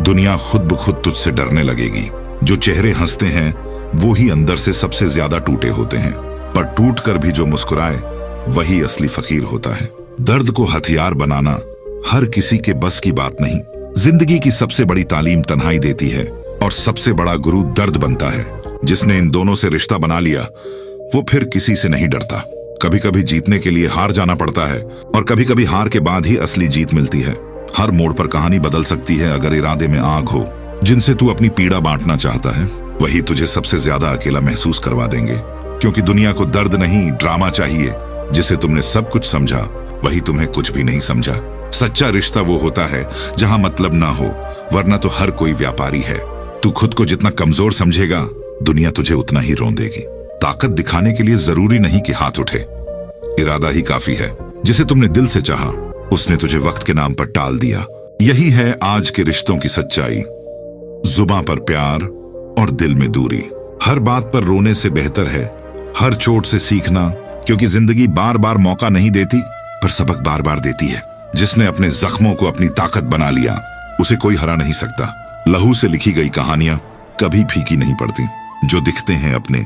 दुनिया खुद ब खुद तुझसे डरने लगेगी। जो चेहरे हंसते हैं वो ही अंदर से सबसे ज्यादा टूटे होते हैं, पर टूट कर भी जो मुस्कुराए वही असली फकीर होता है। दर्द को हथियार बनाना हर किसी के बस की बात नहीं। जिंदगी की सबसे बड़ी तालीम तन्हाई देती है, और सबसे बड़ा गुरु दर्द बनता है। जिसने इन दोनों से रिश्ता बना लिया वो फिर किसी से नहीं डरता। कभी कभी जीतने के लिए हार जाना पड़ता है, और कभी कभी हार के बाद ही असली जीत मिलती है। हर मोड़ पर कहानी बदल सकती है अगर इरादे में आग हो। जिनसे तू अपनी पीड़ा बांटना चाहता है वही तुझे सबसे ज्यादा अकेला महसूस करवा देंगे, क्योंकि दुनिया को दर्द नहीं ड्रामा चाहिए। जिसे तुमने सब कुछ समझा वही तुम्हें कुछ भी नहीं समझा। सच्चा रिश्ता वो होता है जहां मतलब ना हो, वरना तो हर कोई व्यापारी है। तू खुद को जितना कमजोर समझेगा दुनिया तुझे उतना ही रौंदेगी। ताकत दिखाने के लिए जरूरी नहीं कि हाथ उठे, इरादा ही काफी है। जिसे तुमने दिल से चाहा उसने तुझे वक्त के नाम पर टाल दिया। यही है आज के रिश्तों की सच्चाई। जुबां पर प्यार और दिल में दूरी। हर बात पर रोने से बेहतर है हर चोट से सीखना, क्योंकि जिंदगी बार बार मौका नहीं देती पर सबक बार बार देती है। जिसने अपने जख्मों को अपनी ताकत बना लिया उसे कोई हरा नहीं सकता। लहू से लिखी गई कहानियां कभी फीकी नहीं पड़ती। जो दिखते हैं अपने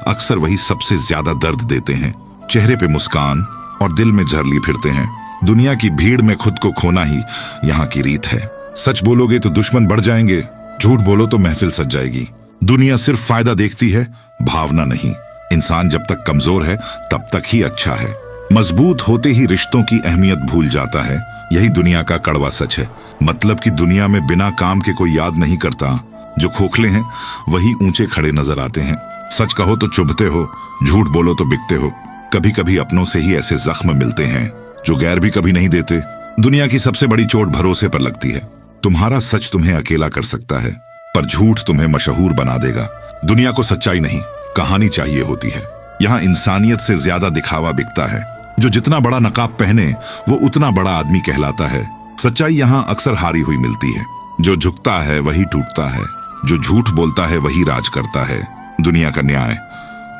अक्सर वही सबसे ज्यादा दर्द देते हैं। चेहरे पे मुस्कान और दिल में झरली फिरते हैं। दुनिया की भीड़ में खुद को खोना ही यहाँ की रीत है। सच बोलोगे तो दुश्मन बढ़ जाएंगे, झूठ बोलो तो महफिल सज जाएगी। दुनिया सिर्फ फायदा देखती है, भावना नहीं। इंसान जब तक कमजोर है तब तक ही अच्छा है। मजबूत होते ही रिश्तों की अहमियत भूल जाता है। यही दुनिया का कड़वा सच है। मतलब कि दुनिया में बिना काम के कोई याद नहीं करता। जो खोखले हैं वही ऊंचे खड़े नजर आते हैं। सच कहो तो चुभते हो, झूठ बोलो तो बिकते हो। कभी कभी अपनों से ही ऐसे जख्म मिलते हैं जो गैर भी कभी नहीं देते। दुनिया की सबसे बड़ी चोट भरोसे पर लगती है। तुम्हारा सच तुम्हें अकेला कर सकता है, पर झूठ तुम्हें मशहूर बना देगा। दुनिया को सच्चाई नहीं, कहानी चाहिए होती है। यहाँ इंसानियत से ज्यादा दिखावा बिकता है। जो जितना बड़ा नकाब पहने वो उतना बड़ा आदमी कहलाता है। सच्चाई यहाँ अक्सर हारी हुई मिलती है। जो झुकता है वही टूटता है, जो झूठ बोलता है वही राज करता है। दुनिया का न्याय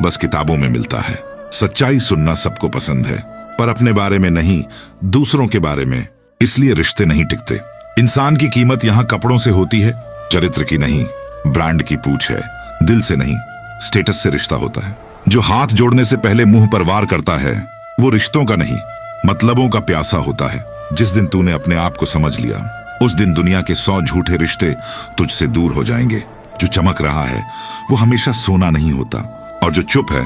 बस किताबों में मिलता है। सच्चाई सुनना सबको पसंद है, पर अपने बारे में नहीं, दूसरों के बारे में। इसलिए रिश्ते नहीं टिकते। इंसान की कीमत यहाँ कपड़ों से होती है, चरित्र की नहीं। ब्रांड की पूछ है, दिल से नहीं, स्टेटस से रिश्ता होता है। जो हाथ जोड़ने से पहले मुंह पर वार करता है वो रिश्तों का नहीं, मतलबों का प्यासा होता है। जिस दिन तूने अपने आप को समझ लिया, उस दिन दुनिया के 100 झूठे रिश्ते तुझसे दूर हो जाएंगे। जो चमक रहा है वो हमेशा सोना नहीं होता, और जो चुप है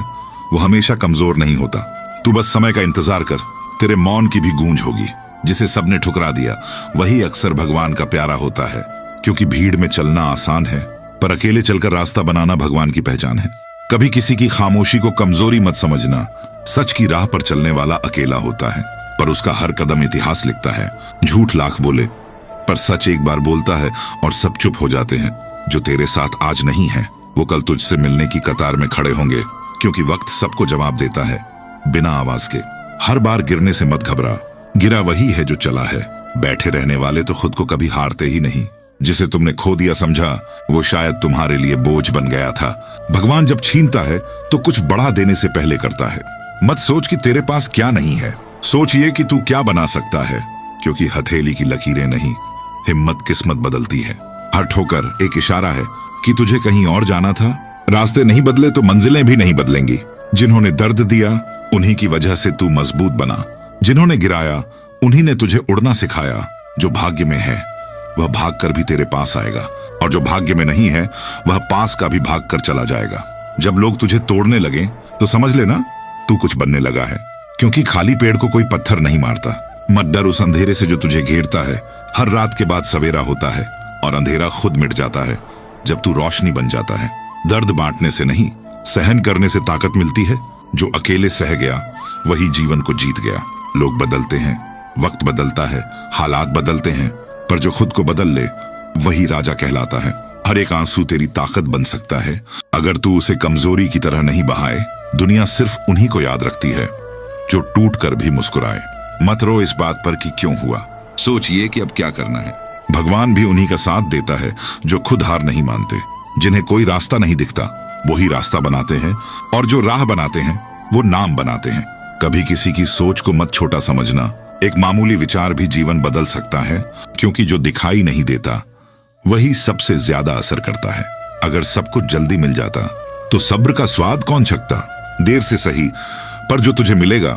वो हमेशा कमजोर नहीं होता। तू बस समय का इंतजार कर, तेरे मौन की भी गूंज होगी। जिसे सबने ठुकरा दिया वही अक्सर भगवान का प्यारा होता है, क्योंकि भीड़ में चलना आसान है, पर अकेले चलकर रास्ता बनाना भगवान की पहचान है। कभी किसी की खामोशी को कमजोरी मत समझना। सच की राह पर चलने वाला अकेला होता है, पर उसका हर कदम इतिहास लिखता है। झूठ लाख बोले, पर सच एक बार बोलता है और सब चुप हो जाते हैं। जो तेरे साथ आज नहीं है वो कल तुझसे मिलने की कतार में खड़े होंगे, क्योंकि वक्त सबको जवाब देता है बिना आवाज के। हर बार गिरने से मत घबरा, गिरा वही है जो चला है। बैठे रहने वाले तो खुद को कभी हारते ही नहीं। जिसे तुमने खो दिया समझा वो शायद तुम्हारे लिए बोझ बन गया था। भगवान जब छीनता है तो कुछ बड़ा देने से पहले करता है। मत सोच कि तेरे पास क्या नहीं है, सोच ये कि तू क्या बना सकता है, क्योंकि हथेली की लकीरें नहीं, हिम्मत किस्मत बदलती है। हर ठोकर एक इशारा है कि तुझे कहीं और जाना था। रास्ते नहीं बदले तो मंजिलें भी नहीं बदलेंगी। जिन्होंने दर्द दिया उन्हीं की वजह से तू मजबूत बना। जिन्होंने गिराया उन्हीं ने तुझे उड़ना सिखाया। जो भाग्य में है वह भाग कर भी तेरे पास आएगा, और जो भाग्य में नहीं है वह पास का भी भाग कर चला जाएगा। जब लोग तुझे तोड़ने लगे तो समझ लेना तू कुछ बनने लगा है, क्योंकि खाली पेड़ को कोई पत्थर नहीं मारता। मत डर उस अंधेरे से जो तुझे घेरता है। हर रात के बाद सवेरा होता है, और अंधेरा खुद मिट जाता है जब तू रोशनी बन जाता है। दर्द बांटने से नहीं, सहन करने से ताकत मिलती है। जो अकेले सह गया वही जीवन को जीत गया। लोग बदलते हैं, वक्त बदलता है, हालात बदलते हैं, पर जो खुद को बदल ले वही राजा कहलाता है। हर एक आंसू तेरी ताकत बन सकता है, अगर तू उसे कमजोरी की तरह नहीं बहाए। दुनिया सिर्फ उन्हीं को याद रखती है जो टूट कर भी मुस्कुराए। मत रो इस बात पर कि क्यों हुआ, सोचिए कि अब क्या करना है। भगवान भी उन्हीं का साथ देता है जो खुद हार नहीं मानते। जिन्हें कोई रास्ता नहीं दिखता वही रास्ता बनाते हैं, और जो राह बनाते हैं वो नाम बनाते हैं। कभी किसी की सोच को मत छोटा समझना। एक मामूली विचार भी जीवन बदल सकता है, क्योंकि जो दिखाई नहीं देता वही सबसे ज्यादा असर करता है। अगर सब कुछ जल्दी मिल जाता तो सब्र का स्वाद कौन छकता। देर से सही, पर जो तुझे मिलेगा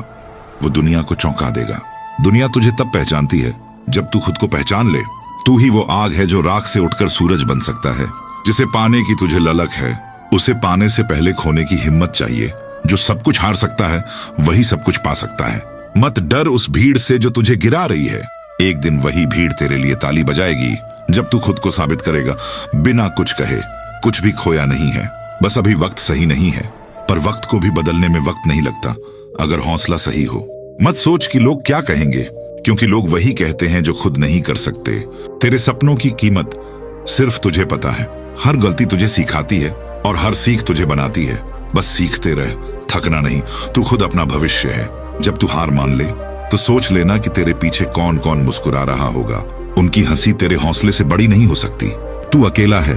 वो दुनिया को चौंका देगा। दुनिया तुझे तब पहचानती है जब तू खुद को पहचान ले। तू ही वो आग है जो राख से उठकर सूरज बन सकता है। जिसे पाने की तुझे ललक है उसे पाने से पहले खोने की हिम्मत चाहिए। जो सब कुछ हार सकता है वही सब कुछ पा सकता है। मत डर उस भीड़ से जो तुझे गिरा रही है। एक दिन वही भीड़ तेरे लिए ताली बजाएगी जब तू खुद को साबित करेगा बिना कुछ कहे। कुछ भी खोया नहीं है, बस अभी वक्त सही नहीं है। पर वक्त को भी बदलने में वक्त नहीं लगता अगर हौसला सही हो। मत सोच कि लोग क्या कहेंगे, क्योंकि लोग वही कहते हैं जो खुद नहीं कर सकते। तेरे सपनों की कीमत सिर्फ तुझे पता है। हर गलती तुझे सिखाती है और हर सीख तुझे बनाती है। बस सीखते रह, थकना नहीं। तू खुद अपना भविष्य है। जब तू हार मान ले तो सोच लेना कि तेरे पीछे कौन कौन मुस्कुरा रहा होगा। उनकी हंसी तेरे हौसले से बड़ी नहीं हो सकती। तू अकेला है,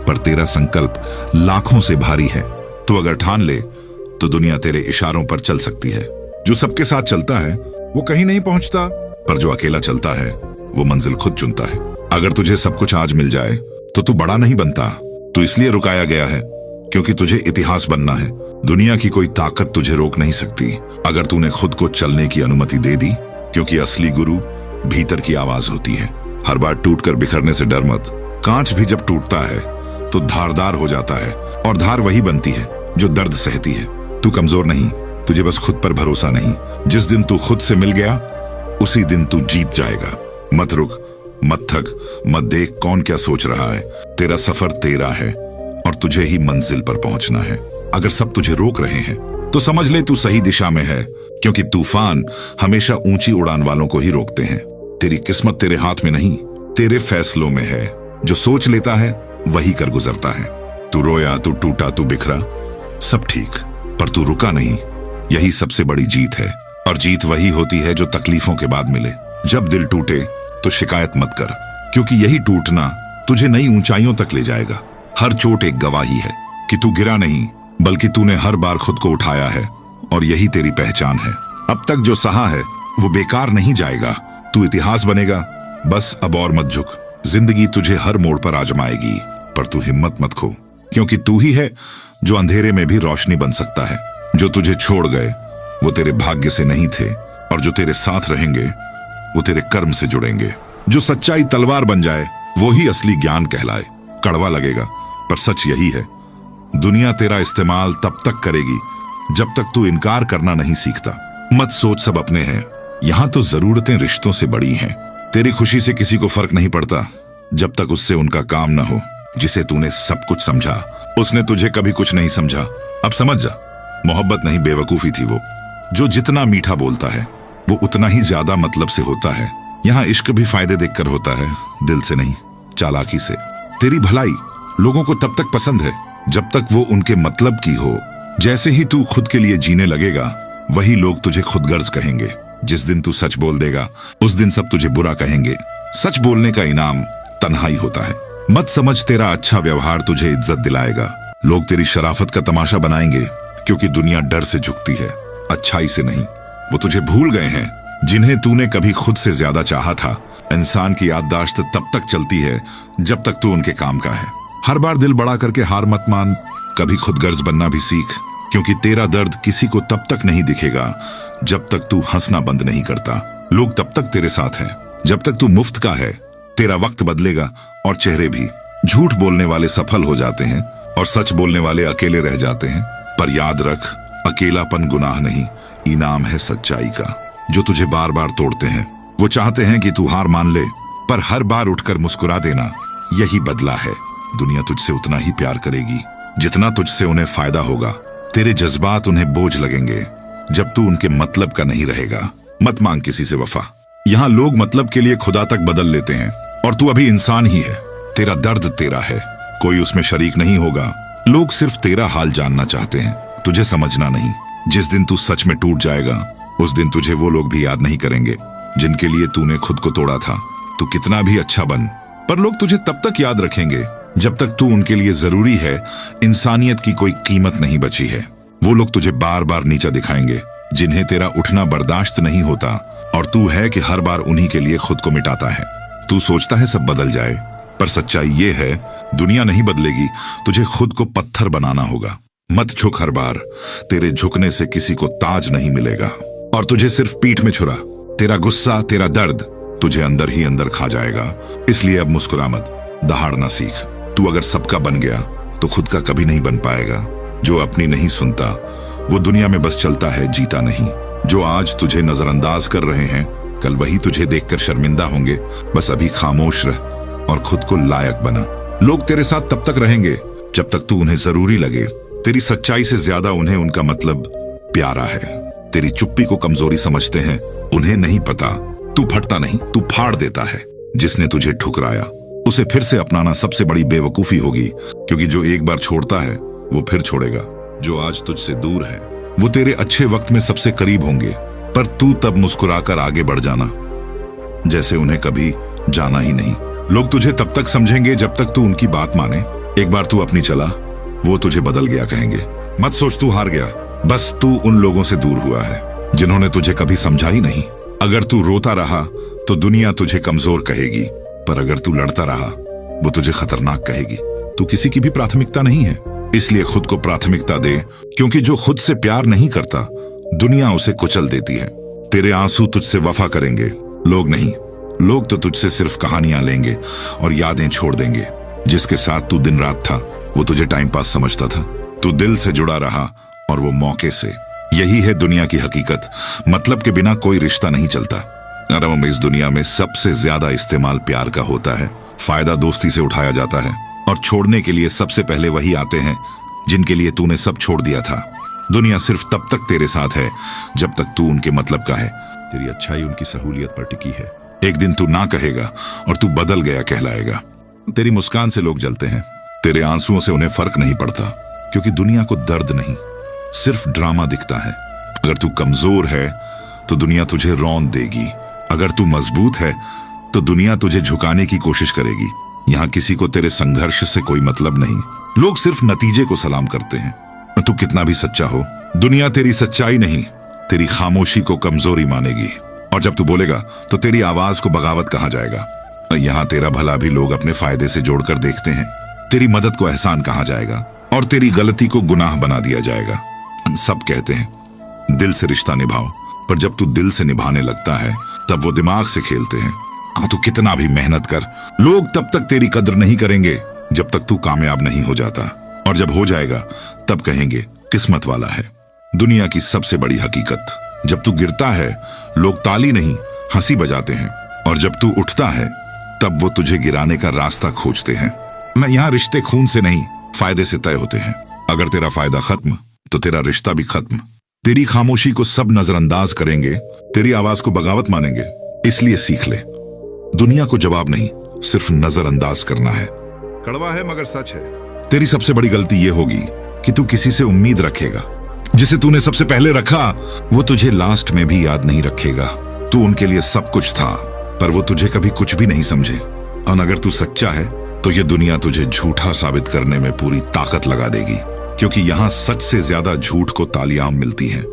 पर तेरा संकल्प लाखों से भारी है। तू अगर ठान ले तो दुनिया तेरे इशारों पर चल सकती है। जो सबके साथ चलता है वो कहीं नहीं पहुंचता, पर जो अकेला चलता है वो मंजिल खुद चुनता है। अगर तुझे सब कुछ आज मिल जाए तो तू बड़ा नहीं बनता। तू इसलिए रुकाया गया है क्योंकि तुझे इतिहास बनना है। दुनिया की कोई ताकत तुझे रोक नहीं सकती अगर तूने खुद को चलने की अनुमति दे दी, क्योंकि असली गुरु भीतर की आवाज होती है। हर बार टूटकर बिखरने से डर मत। कांच भी जब टूटता है तो धारदार हो जाता है, और धार वही बनती है जो दर्द सहती है। तू कमजोर नहीं, तुझे बस खुद पर भरोसा नहीं। जिस दिन तू खुद से मिल गया उसी दिन तू जीत जाएगा। मत रुक, मत थक, मत देख कौन क्या सोच रहा है। तेरा सफर तेरा है और तुझे ही मंजिल पर पहुंचना है। अगर सब तुझे रोक रहे हैं तो समझ ले तू सही दिशा में है, क्योंकि तूफान हमेशा ऊंची उड़ान वालों को ही रोकते हैं। तेरी किस्मत तेरे हाथ में नहीं, तेरे फैसलों में है। जो सोच लेता है वही कर गुजरता है। तू रोया, तू टूटा, तू बिखरा, सब ठीक, पर तू रुका नहीं। यही सबसे बड़ी जीत है, और जीत वही होती है जो तकलीफों के बाद मिले। जब दिल टूटे तो शिकायत मत कर, क्योंकि यही टूटना तुझे नई ऊंचाइयों तक ले जाएगा। हर चोट एक गवाही है कि तू गिरा नहीं, बल्कि तूने हर बार खुद को उठाया है, और यही तेरी पहचान है। अब तक जो सहा है वो बेकार नहीं जाएगा। तू इतिहास बनेगा। बस अब और मत झुक। जिंदगी तुझे हर मोड़ पर आजमाएगी, पर तू हिम्मत मत खो, क्योंकि तू ही है जो अंधेरे में भी रोशनी बन सकता है। जो तुझे छोड़ गए वो तेरे भाग्य से नहीं थे, और जो तेरे साथ रहेंगे वो तेरे कर्म से जुड़ेंगे। जो सच्चाई तलवार बन जाए वो ही असली ज्ञान कहलाए। कड़वा लगेगा पर सच यही है, दुनिया तेरा इस्तेमाल तब तक करेगी जब तक तू इनकार करना नहीं सीखता। मत सोच सब अपने हैं, यहां तो जरूरतें रिश्तों से बड़ी हैं। तेरी खुशी से किसी को फर्क नहीं पड़ता जब तक उससे उनका काम ना हो। जिसे तूने सब कुछ समझा उसने तुझे कभी कुछ नहीं समझा। अब समझ जा, मोहब्बत नहीं बेवकूफी थी वो। जो जितना मीठा बोलता है वो उतना ही ज्यादा मतलब से होता है। यहाँ इश्क भी फायदे देखकर होता है, दिल से नहीं, चालाकी से। तेरी भलाई लोगों को तब तक पसंद है जब तक वो उनके मतलब की हो। जैसे ही तू खुद के लिए जीने लगेगा वही लोग तुझे खुदगर्ज कहेंगे। जिस दिन तू सच बोल देगा उस दिन सब तुझे बुरा कहेंगे। सच बोलने का इनाम तन्हाई होता है। मत समझ तेरा अच्छा व्यवहार तुझे इज्जत दिलाएगा। लोग तेरी शराफत का तमाशा बनाएंगे क्योंकि दुनिया डर से झुकती है, अच्छाई से नहीं। वो तुझे भूल गए हैं जिन्हें तूने कभी खुद से ज्यादा चाहा था। इंसान की याददाश्त तब तक चलती है जब तक तू उनके काम का है। हर बार दिल बड़ा करके हार मत मान, कभी खुदगर्ज बनना भी सीख, क्योंकि तेरा दर्द किसी को तब तक नहीं दिखेगा जब तक तू हंसना बंद नहीं करता। लोग तब तक तेरे साथ हैं जब तक तू मुफ्त का है। तेरा वक्त बदलेगा और चेहरे भी। झूठ बोलने वाले सफल हो जाते हैं और सच बोलने वाले अकेले रह जाते हैं। पर याद रख, अकेलापन गुनाह नहीं, इनाम है सच्चाई का। जो तुझे बार बार तोड़ते हैं वो चाहते हैं कि तू हार मान ले, पर हर बार उठकर मुस्कुरा देना यही बदला है। दुनिया तुझसे उतना ही प्यार करेगी जितना तुझसे उन्हें फायदा होगा। तेरे जज्बात उन्हें बोझ लगेंगे जब तू उनके मतलब का नहीं रहेगा। मत मांग किसी से वफा, यहाँ लोग मतलब के लिए खुदा तक बदल लेते हैं और तू अभी इंसान ही है। तेरा दर्द तेरा है, कोई उसमें शरीक नहीं होगा। लोग सिर्फ तेरा हाल जानना चाहते हैं, तुझे समझना नहीं। जिस दिन तू सच में टूट जाएगा उस दिन तुझे वो लोग भी याद नहीं करेंगे जिनके लिए तूने खुद को तोड़ा था। तू कितना भी अच्छा बन, पर लोग तुझे तब तक याद रखेंगे जब तक तू उनके लिए जरूरी है। इंसानियत की कोई कीमत नहीं बची है। वो लोग तुझे बार बार नीचा दिखाएंगे जिन्हें तेरा उठना बर्दाश्त नहीं होता, और तू है कि हर बार उन्हीं के लिए खुद को मिटाता है। तू सोचता है सब बदल जाए, पर सच्चाई ये है दुनिया नहीं बदलेगी, तुझे खुद को पत्थर बनाना होगा। मत झुक हर बार, तेरे झुकने से किसी को ताज नहीं मिलेगा और तुझे सिर्फ पीठ में छुरा। तेरा गुस्सा, तेरा दर्द तुझे अंदर ही अंदर खा जाएगा। इसलिए अब मुस्कुरा मत, दहाड़ना सीख। तू अगर सबका बन गया तो खुद का कभी नहीं बन पाएगा। जो अपनी नहीं सुनता वो दुनिया में बस चलता है, जीता नहीं। जो आज तुझे नजरअंदाज कर रहे हैं कल वही तुझे देखकर शर्मिंदा होंगे। बस अभी खामोश रह और खुद को लायक बना। लोग तेरे साथ तब तक रहेंगे जब तक तू उन्हें जरूरी लगे। तेरी सच्चाई से ज्यादा उन्हें उनका मतलब प्यारा है। तेरी चुप्पी को कमजोरी समझते हैं, उन्हें नहीं पता तू फटता नहीं, तू फाड़ देता है। जिसने तुझे ठुकराया उसे फिर से अपनाना सबसे बड़ी बेवकूफी होगी, क्योंकि जो एक बार छोड़ता है वो फिर छोड़ेगा। जो आज तुझसे दूर है वो तेरे अच्छे वक्त में सबसे करीब होंगे, पर तू तब मुस्कुराकर आगे बढ़ जाना जैसे उन्हें कभी जाना ही नहीं। लोग तुझे तब तक समझेंगे जब तक तू उनकी बात माने। एक बार तू अपनी चला वो तुझे बदल गया कहेंगे। मत सोच तू हार गया, बस तू उन लोगों से दूर हुआ है जिन्होंने तुझे कभी समझा ही नहीं। अगर तू रोता रहा तो दुनिया तुझे कमजोर कहेगी, पर अगर तू लड़ता रहा वो तुझे खतरनाक कहेगी। तू किसी की भी प्राथमिकता नहीं है, इसलिए खुद को प्राथमिकता दे, क्योंकि जो खुद से प्यार नहीं करता दुनिया उसे कुचल देती है। तेरे आंसू तुझसे वफा करेंगे, लोग नहीं। लोग तो तुझसे सिर्फ कहानियां लेंगे और यादें छोड़ देंगे। जिसके साथ तू दिन रात था वो तुझे टाइम पास समझता था। तू दिल से जुड़ा रहा और वो मौके से। यही है दुनिया की हकीकत, मतलब के बिना कोई रिश्ता नहीं चलता। अरब इस दुनिया में सबसे ज्यादा इस्तेमाल प्यार का होता है। फायदा दोस्ती से उठाया जाता है और छोड़ने के लिए सबसे पहले वही आते हैं जिनके लिए तूने सब छोड़ दिया था। दुनिया सिर्फ तब तक तेरे साथ है जब तक तू उनके मतलब का है। तेरी अच्छाई उनकी सहूलियत पर टिकी है। एक दिन तू ना कहेगा और तू बदल गया कहलाएगा। तेरी मुस्कान से लोग जलते हैं, तेरे आंसुओं से उन्हें फर्क नहीं पड़ता, क्योंकि दुनिया को दर्द नहीं सिर्फ ड्रामा दिखता है। अगर तू कमजोर है तो दुनिया तुझे रौंद देगी, अगर तू मजबूत है तो दुनिया तुझे झुकाने की कोशिश करेगी। यहाँ किसी को तेरे संघर्ष से कोई मतलब नहीं, लोग सिर्फ नतीजे को सलाम करते हैं। तू कितना भी सच्चा हो, दुनिया तेरी सच्चाई नहीं, तेरी खामोशी को कमजोरी मानेगी। और जब तू बोलेगा तो तेरी आवाज को बगावत कहा जाएगा। यहाँ तेरा भला भी लोग अपने फायदे से जोड़कर देखते हैं, तेरी मदद को एहसान कहा जाएगा और तेरी गलती को गुनाह बना दिया जाएगा। सब कहते हैं दिल से रिश्ता निभाओ, पर जब तू दिल से निभाने लगता है तब वो दिमाग से खेलते हैं। हाँ, तू कितना भी मेहनत कर, लोग तब तक तेरी कद्र नहीं करेंगे जब तक तू कामयाब नहीं हो जाता, और जब हो जाएगा तब कहेंगे किस्मत वाला है। दुनिया की सबसे बड़ी हकीकत, जब तू गिरता है लोग ताली नहीं हंसी बजाते हैं, और जब तू उठता है तब वो तुझे गिराने का रास्ता खोजते हैं। मैं यहाँ रिश्ते खून से नहीं फायदे से तय होते हैं। अगर तेरा फायदा खत्म तो तेरा रिश्ता भी खत्म। तेरी खामोशी को सब नजरअंदाज करेंगे, तेरी आवाज को बगावत मानेंगे। इसलिए सीख ले, दुनिया को जवाब नहीं सिर्फ नजरअंदाज करना है। कड़वा है मगर सच है। तेरी सबसे बड़ी गलती ये होगी कि तू किसी से उम्मीद रखेगा, जिसे तूने सबसे पहले रखा वो तुझे लास्ट में भी याद नहीं रखेगा। तू उनके लिए सब कुछ था, पर वो तुझे कभी कुछ भी नहीं समझे। और अगर तू सच्चा है तो ये दुनिया तुझे झूठा साबित करने में पूरी ताकत लगा देगी, क्योंकि यहाँ सच से ज्यादा झूठ को तालियां मिलती हैं।